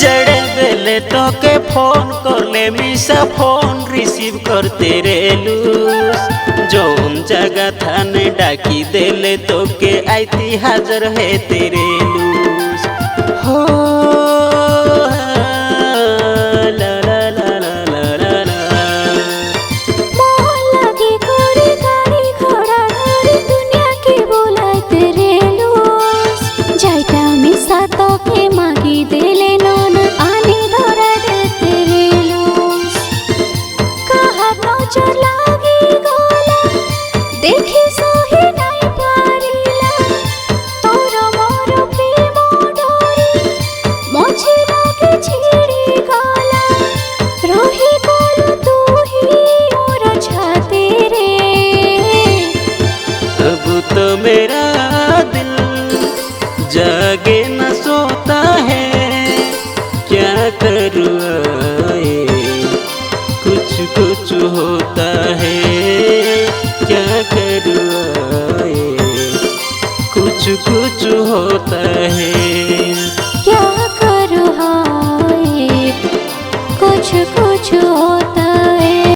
जड़े बेले तो के फोन करले मिसा फोन रिसीव करते रेलूस जौन जगह थाने डाकी देले तो के आईती हाजर है तेरे लूस हो ला ला ला ला ला ला ला मोहन लगी कोरी गाड़ी घोड़ा घोड़ी दुनिया के बोलाए तेरे लूस जाइटा मिसा तो के मागी देले नोन आनी धरा दे तेरे लूस कहा नजर लागी गोला देखी सही नहीं पारिला तोर मोर प्रेम डोरी मोछे लागे छिड़ी गला रही बोल तू ही मोर छाती रे अब तो मेरा दिल जागे न सोता है क्या करूँ आए कुछ कुछ होता है क्या करूँ आए कुछ कुछ होता है क्या